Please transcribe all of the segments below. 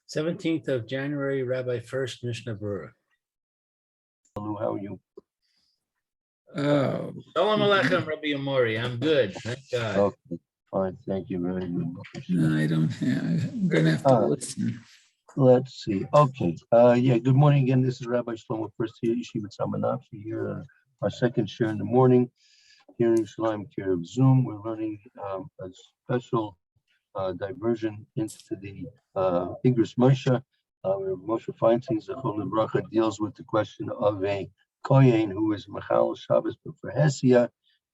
17th of January, Rabbi Furst, Mishna Berura. Hello, how are you? Oh, Shalom Aleichem, Rabbi Amori. I'm good. Thank God. Okay, fine, thank you very good. no, I don't have. I'm gonna have to listen. Let's see. Okay. Yeah. Good morning again. This is Rabbi Shlomo Furst here, Yeshiva Samanapsi here. Our second share in the morning here in Yerushalayim, care of Zoom. We're running a special diversion into the Igros Moshe. Where Moshe Feinstein Zechon Bracha deals with the question of a kohen who is Machal Shabbos for Hesia,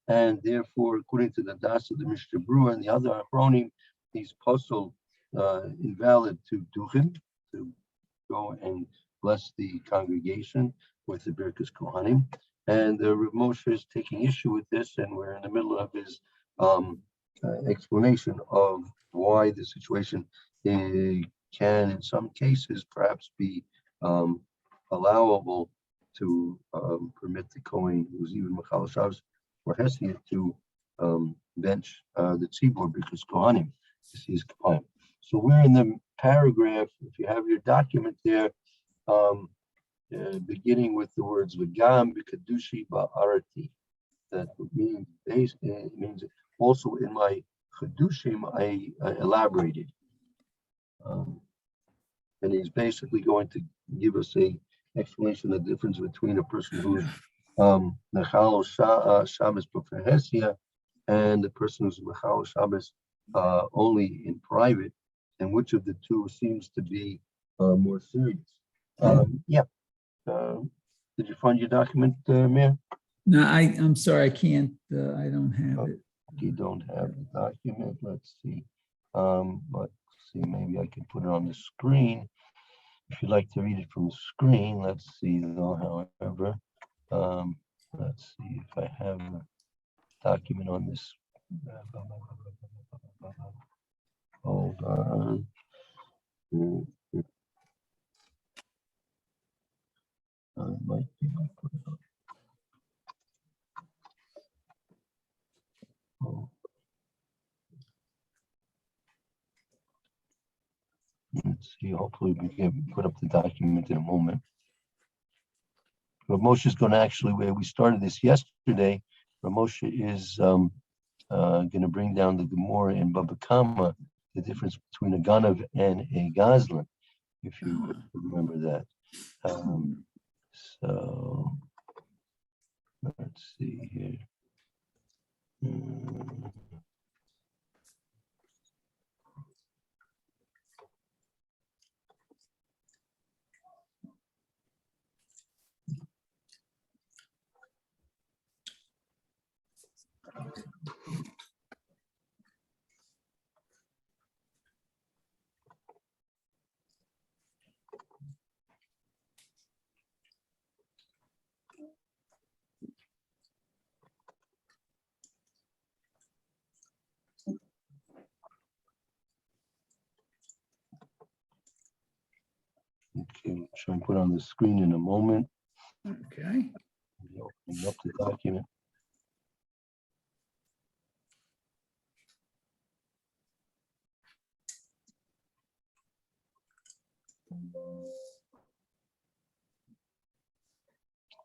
and therefore, according to the Das of the Mishna Berura and the other Achronim, he's postal invalid to Duchim, to go and bless the congregation with the Birkas Kohanim. And Rav Moshe is taking issue with this, and we're in the middle of his explanation of why the situation can, in some cases, perhaps be allowable to permit the Kohen, who's even Machal Shabbos or Hesia, to bench the Tzibor because Kohanim is his Kohanim. So we're in the paragraph, if you have your document there, beginning with the words V'gam b'kadushi ba'arati. That means basically it means also in my Chedushim I elaborated. And he's basically going to give us a explanation of the difference between a person who's Mechal Shabbos b'fer Hesia and the person who's Mechal Shabbos only in private, and which of the two seems to be more serious. Did you find your document, Mayor? No, I'm sorry, I can't. I don't have it. You don't have the document. Let's see. Let's see. Maybe I can put it on the screen. If you'd like to read it from the screen, let's see. Though, however, let's see if I have a document on this. Hold on. Might be able to put it on. Oh. Let's see. Hopefully, we can put up the document in a moment. But Moshe is going to actually, where we started this yesterday, Moshe is going to bring down the Gemara in Baba Kama, the difference between a Ganav and a Gazlan, if you remember that. So let's see here. Okay, we'll try and put on the screen in a moment. Okay. Opening up the document.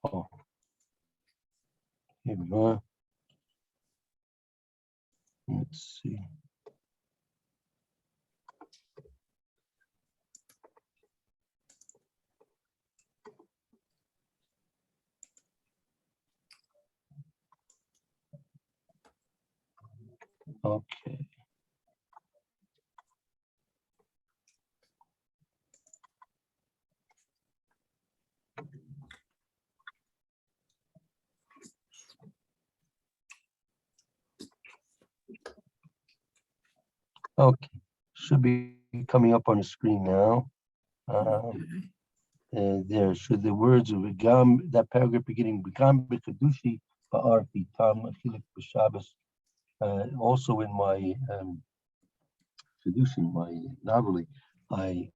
Oh, here we are. Let's see. Okay. Okay, should be coming up on the screen now. There should the words of V'gam, that paragraph beginning V'gam b'kadushi ba'arti tam achilik b'Shabbos. Also in my Kedushin, my novelty, I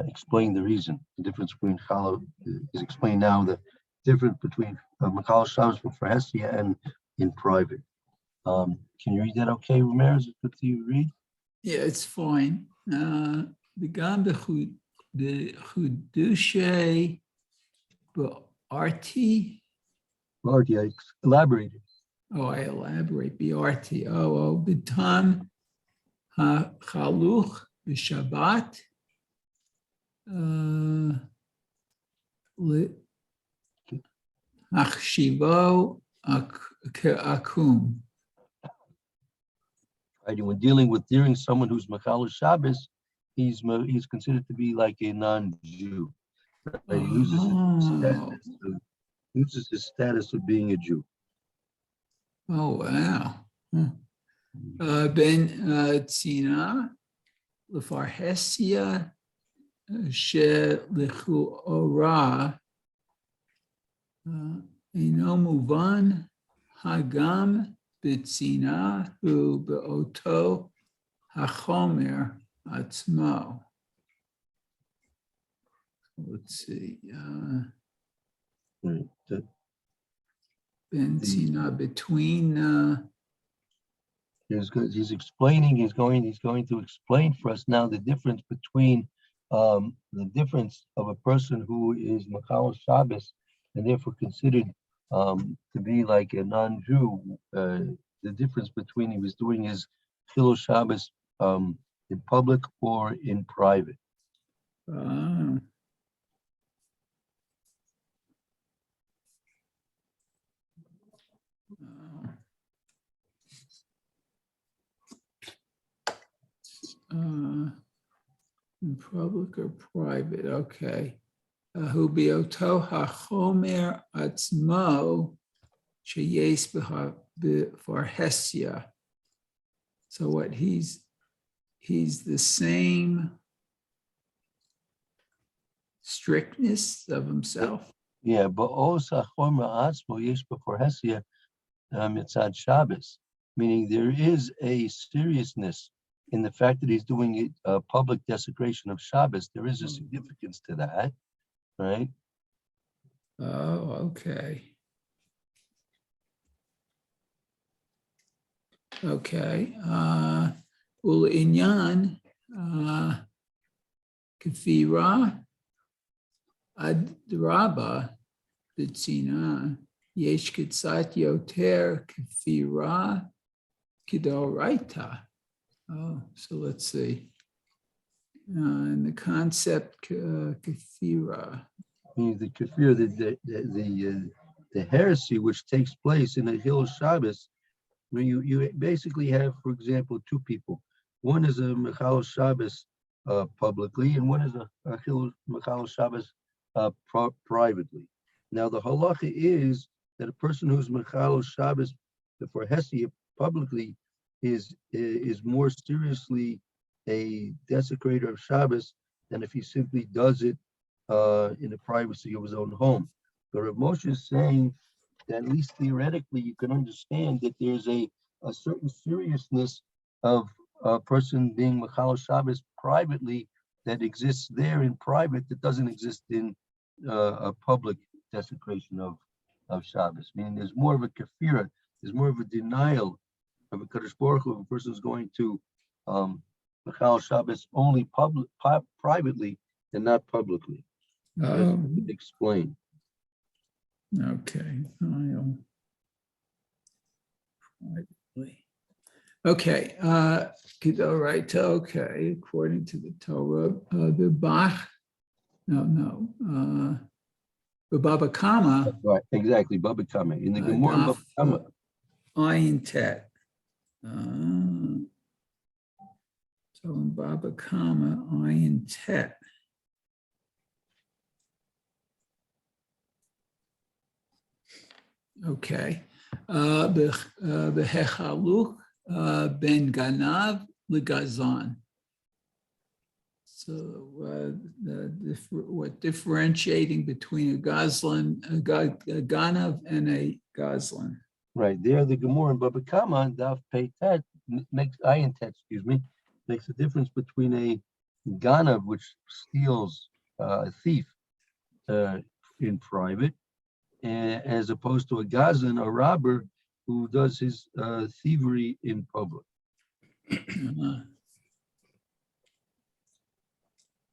explained the reason. The difference between Challah is explained now. The difference between Machal Shabbos for Hesia and in private. Can you read that okay, Ramirez? Is it good for you to read? Yeah, it's fine. The Gam the Hudushe Arti. Marty, I elaborated. Oh, I elaborate. BRT. Oh, Bitan Chaluch B'Shabbat. Achshivo Akum. Right, and when dealing with someone who's Machal Shabbos, he's considered to be like a non-Jew. Right? He loses his status of being a Jew. Oh, wow. Ben Tzina, Lefarhesia, Shelichu Ora, Inomuvan, Hagam, Bitzina, Hu Beoto, Hachomer, Atzmo. Let's see. Right. Ben Tzina between. He's explaining. He's going to explain for us now the difference between the difference of a person who is Machal Shabbos and therefore considered to be like a non-Jew. The difference between he was doing his Chilul Shabbos in public or in private. In public or private, okay. Hu bioto hachomer atzmo sheyes b'farhesia. So what he's the same strictness of himself. Yeah, but also hachomer atzmo yesh b'farhesia mitzad Shabbos, meaning there is a seriousness in the fact that he's doing it public desecration of Shabbos. There is a significance to that, right? Oh, okay. Okay. Ul inyan kafira adraba bitzina yesh kitzat yoter kafira kidoraita. Oh, so let's see. And the concept kathira. The kafir, the heresy which takes place in the Hilul Shabbos, where you basically have, for example, two people. One is a Machal Shabbos publicly, and one is a Hilul Machal Shabbos privately. Now the halacha is that a person who's Machal Shabbos for Heresy publicly is more seriously a desecrator of Shabbos than if he simply does it in the privacy of his own home. But Rav Moshe is saying that at least theoretically you can understand that there's a certain seriousness of a person being Machal Shabbos privately that exists there in private that doesn't exist in a public desecration of Shabbos. Meaning there's more of a kafira, there's more of a denial of a Kadosh Baruch Hu if a person is going to Machal Shabbos only privately and not publicly. Explain. Okay. Okay. All right. Okay. According to the Torah, the Bach. No. The Baba Kama. Right. Exactly. Baba Kama. In the Gemara, Baba Kama. Ayin Tet. So in Baba Kama, Ayin Tet. Okay. Behechaluk ben Ganav legazan. So what differentiating between a Ganav and a Gazlan? Right there, the Gemara and Baba Kama and Daf Pei Tet makes Ayin Tet, makes a difference between a Ganav, which steals a thief in private, as opposed to a Gazan, a robber, who does his thievery in public.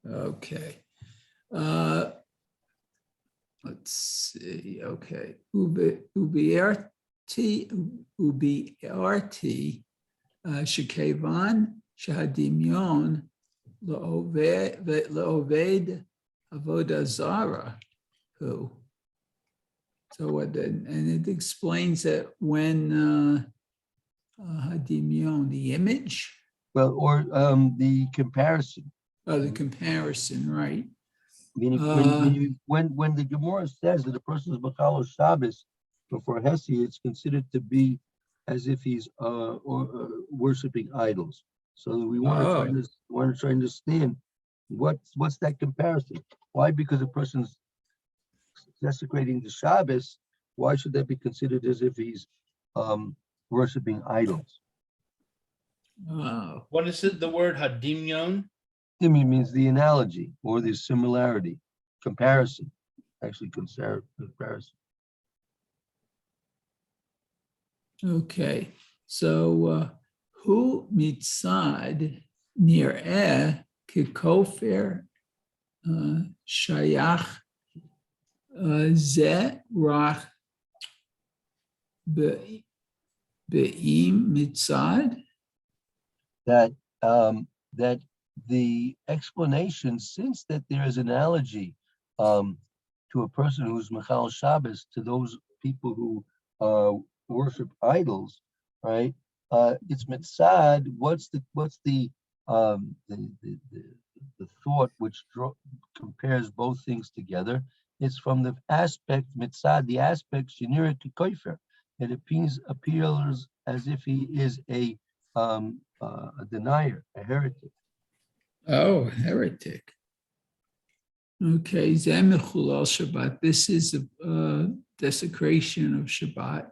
Okay. Let's see, okay. Ubiarti, Shikevan, Shahadimion, Leoved, Avodah Zara, who? So what then, and it explains that when Hadimion, the image, Well, or the comparison. the comparison, right? Meaning, when the Gemara says that a person is Machal Shabbos before Hesi, it's considered to be as if he's worshiping idols. So we want to try to understand what's that comparison? Why? Because a person's desecrating the Shabbos, why should that be considered as if he's worshiping idols? What is it? The word hadimyon? Dimi means the analogy or the similarity, comparison, actually comparison. Okay, so who mitzad nir'eh kikofer shayach ze rach be'im mitzad? That the explanation, since that there is analogy to a person who's Machal Shabbos, to those people who worship idols, right? It's mitzad. What's the thought which compares both things together? It's from the aspect mitzad, the aspect shenira kikofer. It appears as if he is a denier, a heretic. Oh, heretic. Okay, Zemichul al Shabbat. This is a desecration of Shabbat.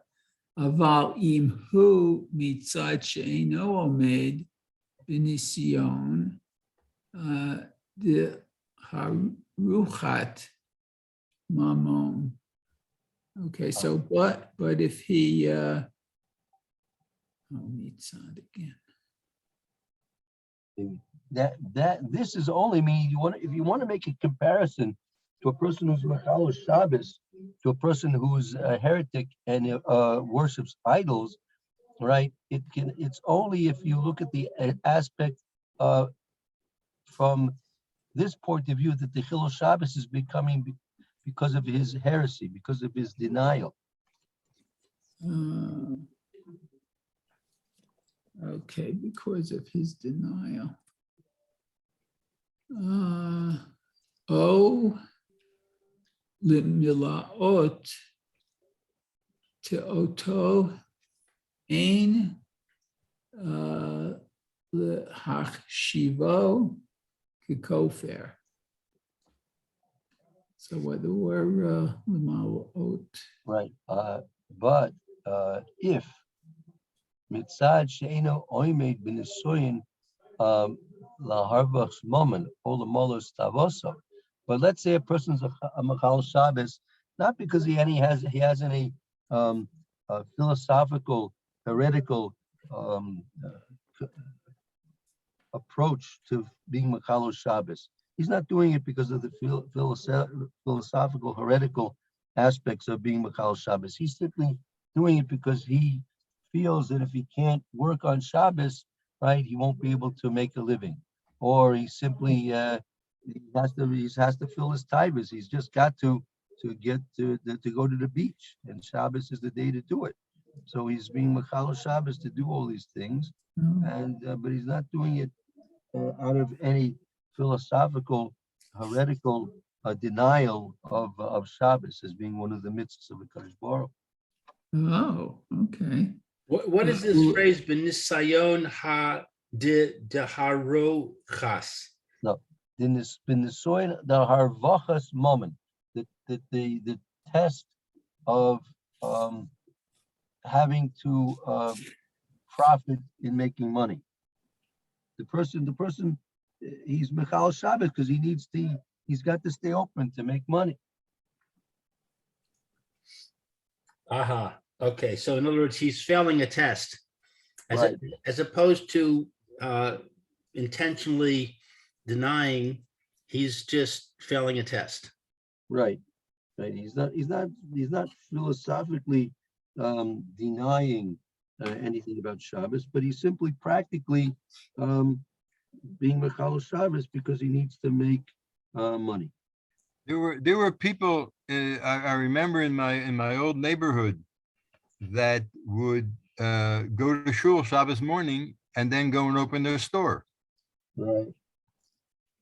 Aval im hu mitzad she'eino omed b'nisyon de haruchat mamon. Okay, so but if he mitzad again. That this is only mean if you want to make a comparison to a person who's Machal Shabbos to a person who's a heretic and worships idols, right? It's only if you look at the aspect from this point of view that the Chilul Shabbos is becoming because of his heresy, because of his denial. Okay, because of his denial. Limilaot teoto ein lehachshivo kikofer. So whether we're limilaot. Right, but if mitzad she'eno oimed b'nisoyin laharvachs moment olamolos tavoso. But let's say a person's a Machal Shabbos, not because he has any philosophical, heretical approach to being Machal Shabbos. He's not doing it because of the philosophical, heretical aspects of being Machal Shabbos. He's simply doing it because he feels that if he can't work on Shabbos, right, he won't be able to make a living, or he simply he has to fill his taivas. He's just got to get to go to the beach, and Shabbos is the day to do it. So he's being Machal Shabbos to do all these things, and but he's not doing it out of any philosophical, heretical denial of Shabbos as being one of the mitzvahs of the Kadosh Baruch. Oh, okay. What is this phrase? Benisayon ha de harochas. No, in the soil the harvachas moment, the test of having to profit in making money. The person, he's Machal Shabbos because he's got to stay open to make money. Aha. Okay. So in other words, he's failing a test, Right. as opposed to intentionally denying He's just failing a test. Right. Right. He's not philosophically denying anything about Shabbos, but he's simply practically being Mechal Shabbos because he needs to make money. There were people I remember in my old neighborhood that would go to shul Shabbos morning and then go and open their store. Right.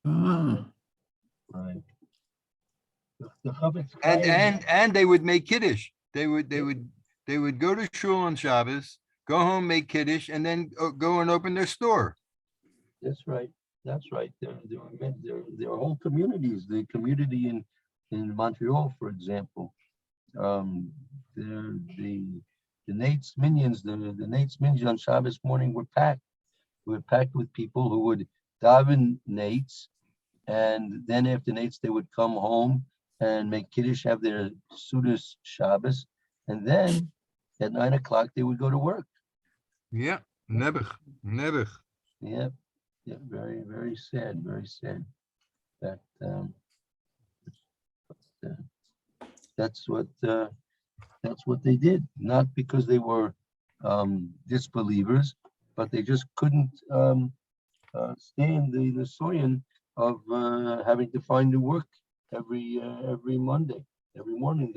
Ah, Right. The Chavetz Chaim- And they would make kiddush. They would go to shul on Shabbos, go home, make kiddush, and then go and open their store. That's right. That's right. There are whole communities. The community in Montreal, for example, the Nate's minions, the Nate's minions on Shabbos morning were packed. We were packed with people who would daven Nate's, and then after Nate's they would come home and make kiddush, have their Sudas Shabbos, and then at 9 o'clock they would go to work. Yeah, nebuch. Yeah, yeah, very, very sad, very sad. That that's what they did. Not because they were disbelievers, but they just couldn't stand the Soyan of having to find new work every Monday, every morning.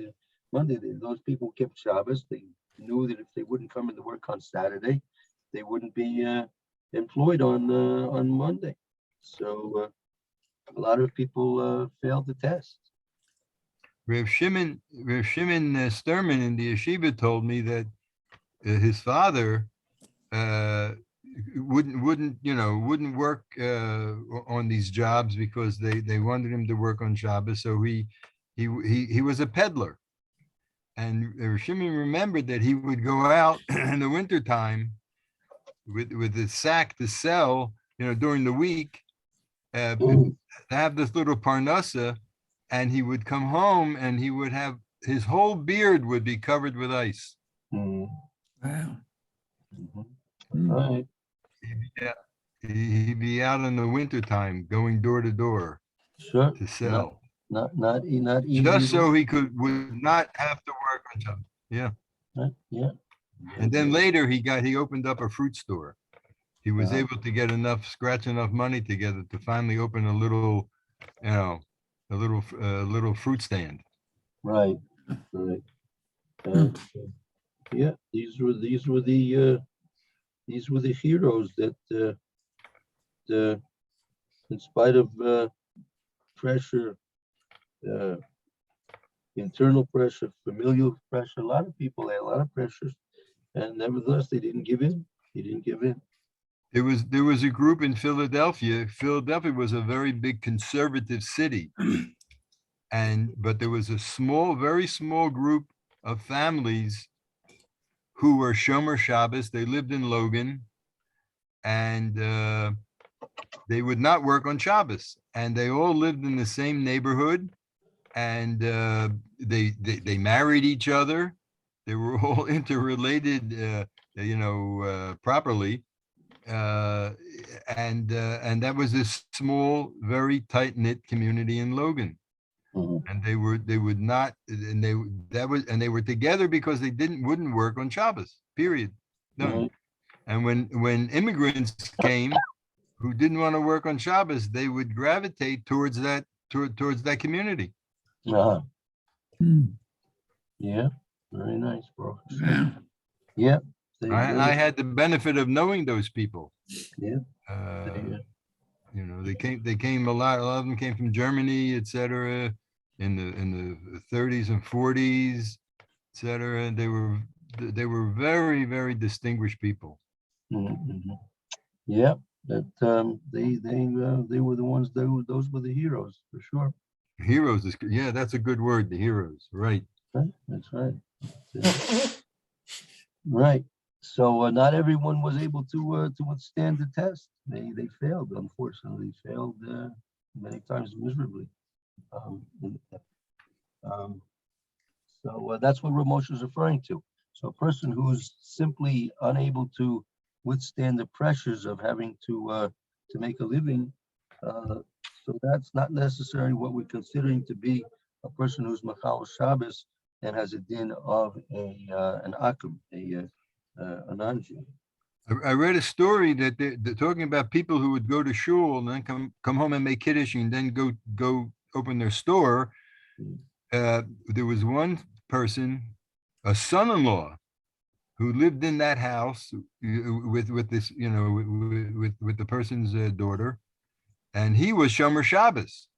Those people kept Shabbos. They knew that if they wouldn't come into work on Saturday, they wouldn't be employed on Monday. So a lot of people failed the test. Rav Shimon Sturman in the yeshiva told me that his father wouldn't work on these jobs because they wanted him to work on Shabbos. So he was a peddler, and Rav Shimon remembered that he would go out in the wintertime with his sack to sell, during the week, to have this little parnasa, and he would come home and he would have his whole beard would be covered with ice. Mhm, wow. mhm. Hmm. Right. Yeah, he'd be out in the wintertime going door to door Sure. to sell, Not easy. just so he would not have to work on Shabbos. Yeah. Right, yeah. And then later he opened up a fruit store. He was Wow. able to get scratch enough money together to finally open a little, little fruit stand. Right. Right. Yeah. These were the heroes that in spite of pressure, internal pressure, familial pressure, a lot of people had a lot of pressures, and nevertheless they didn't give in. They didn't give in. There was a group in Philadelphia. Philadelphia was a very big conservative city, but there was a very small group of families who were Shomer Shabbos. They lived in Logan, and they would not work on Shabbos, and they all lived in the same neighborhood, and they married each other. They were all interrelated, properly. And that was a small, very tight-knit community in Logan. Mhm. And they were together because they wouldn't work on Shabbos, period. None. Right. And when immigrants came who didn't want to work on Shabbos, they would gravitate towards that community. Uh-huh. Hmm. Yeah. Very nice, bro. Wow. Yeah. I had the benefit of knowing those people. Yeah. They came a lot of them came from Germany, etc., in the 30s and 40s, etc. They were very, very distinguished people. Mhm. Yeah. That they were the ones. Those were the heroes for sure. Heroes that's a good word, the heroes, right? Right? That's right. Right. So not everyone was able to withstand the test. They failed, unfortunately, failed many times miserably. So that's what Ramosh is referring to. So a person who's simply unable to withstand the pressures of having to make a living So that's not necessarily what we're considering to be a person who's Machal Shabbos and has a din of an akum, a non-Jew. I read a story that they're talking about people who would go to shul and then come home and make kiddush and then go open their store. There was one person, a son-in-law, who lived in that house with this, with the person's daughter, and he was Shomer Shabbos.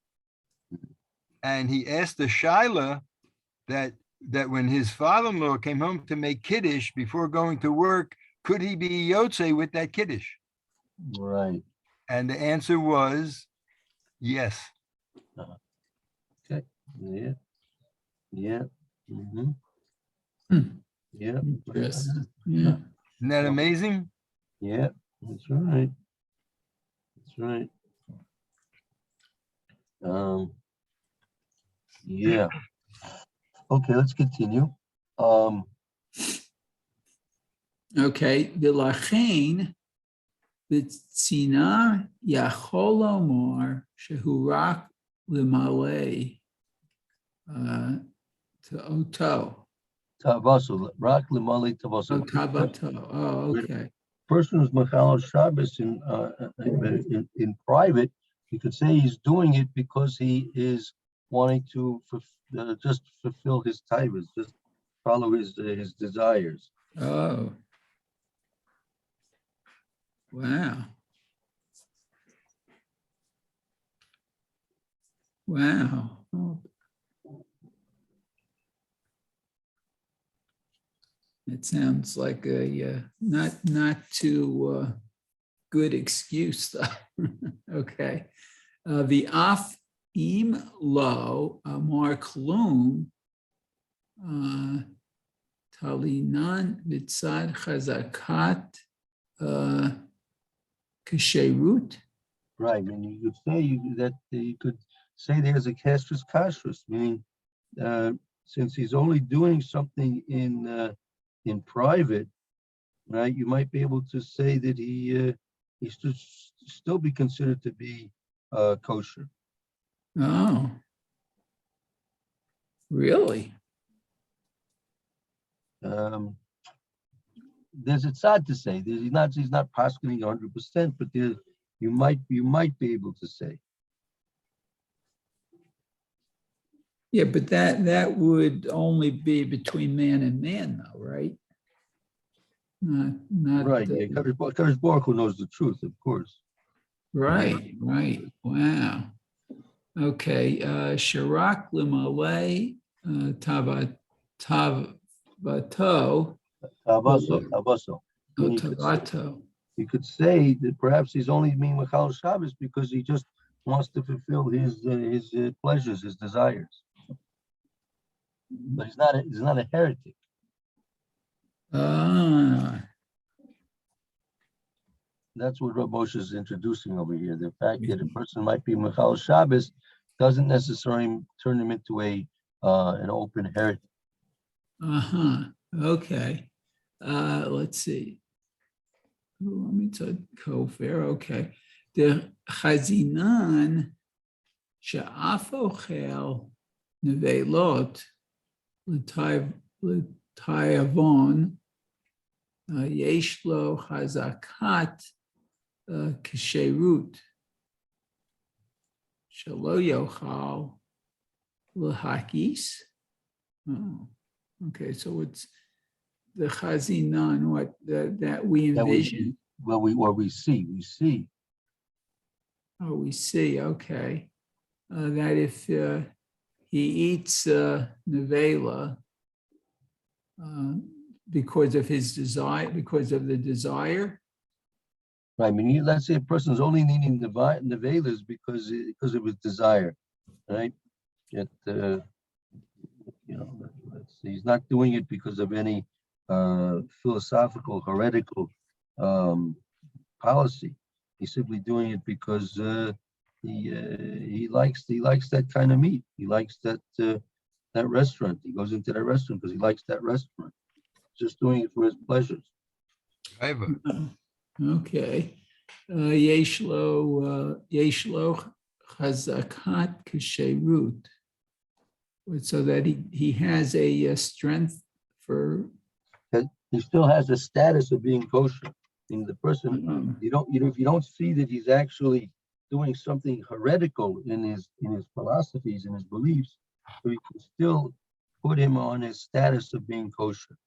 And he asked the Shaila that when his father-in-law came home to make kiddush before going to work, could he be Yotze with that kiddush? Right. And the answer was yes. Okay. Yeah. Yeah. Mm-hmm. Yeah. Interesting. Yeah. Isn't that amazing? Yeah. That's right. That's right. Yeah. Okay, let's continue. Okay, ולכן בצנעה יכול לומר שהוא רק למלא תאותו. Tavaso, rak limali tavaso. Oh, tavato. Oh, okay. Person who's Machal Shabbos in private, you could say he's doing it because he is wanting to just fulfill his taivas, just follow his desires. Oh. Wow. Wow. Oh. It sounds like a not too good excuse though. Okay. The af im lo amar klum talinan mitzad chazakat kasherut. Right, and you could say that you could say there's a castrus kashrus, meaning since he's only doing something in private, right? You might be able to say that he should still be considered to be kosher. Oh, really? There's it's sad to say he's not poskening 100%, but there you might be able to say. Yeah, but that would only be between man and man, though, right? Not Right. Yeah, Kadosh Baruch Hu knows the truth, of course. right. Wow. Okay. Sharak limale tavato. Tavaso. You could say that perhaps he's only being Machal Shabbos because he just wants to fulfill his pleasures, his desires. But he's not a heretic. That's what Rav Moshe is introducing over here. The fact that a person might be Machal Shabbos doesn't necessarily turn him into an open heretic. Okay. Let's see. Let me take Kofir. Okay. The Chazinan she'af ochel nevelot l'tayavon yesh lo chazakat kasherut shelo yochal l'hakis. Oh, okay. So it's the Chazinan, what that we envision. We see. Oh, we see. Okay, that if he eats nevela because of his desire, because of the desire. Right. I mean, let's say a person's only needing nevelas because of his desire, right? Yet, he's not doing it because of any philosophical, heretical policy. He's simply doing it because he likes that kind of meat. He likes that restaurant. He goes into that restaurant because he likes that restaurant. Just doing it for his pleasures. Okay. Yesh lo chazakat kasherut. So that he has a strength for. He still has the status of being kosher. And the person, if you don't see that he's actually doing something heretical in his philosophies and his beliefs, so you can still put him on his status of being kosher.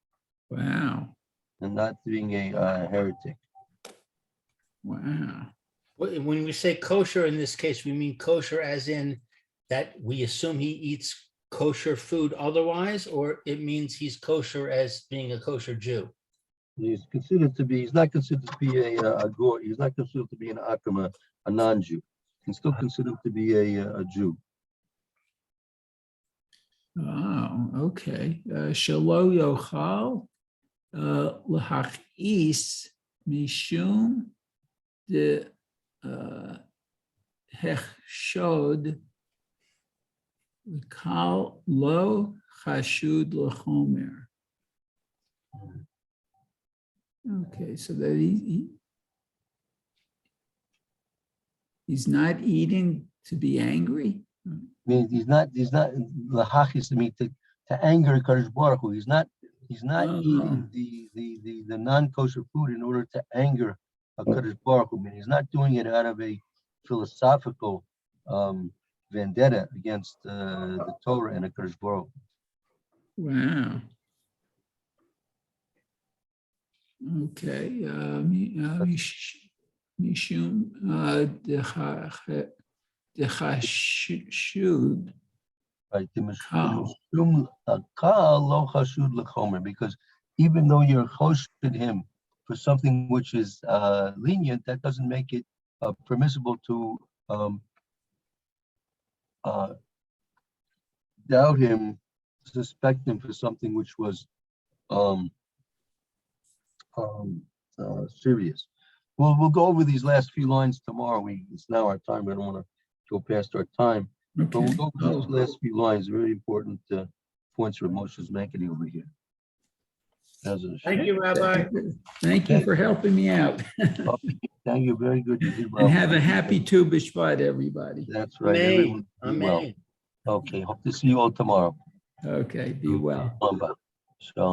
Wow. And not being a heretic. Wow. When we say kosher in this case, we mean kosher as in that we assume he eats kosher food otherwise, or it means he's kosher as being a kosher Jew? He's not considered to be a goy. He's not considered to be an akam, a non-Jew. He's still considered to be a Jew. Oh, okay. Shelo yochal lahachis mishum de hechshod kal lo chashud lechomer. Okay, so that he's not eating to be angry. I mean, he's not lahachis to me to anger Kadosh Baruch Hu. He's not eating the non-kosher food in order to anger Kadosh Baruch Hu. I mean, he's not doing it out of a philosophical vendetta against the Torah and the Kadosh Baruch Hu. Wow. Okay. Mishum dechashud. Right, because even though you're choshed him for something which is lenient, that doesn't make it permissible to doubt him, suspect him for something which was serious. We'll go over these last few lines tomorrow. It's now our time. I don't want to go past our time. But we'll go over these last few lines. Very important points for Moshe's making over here. Thank you, Rabbi. Thank you for helping me out. Thank you. Very good. You did well. And have a happy Tu B'Shvat, everybody. That's right. Amen. Everyone do well. Amen. Okay. Hope to see you all tomorrow. Okay, be well. Shalom.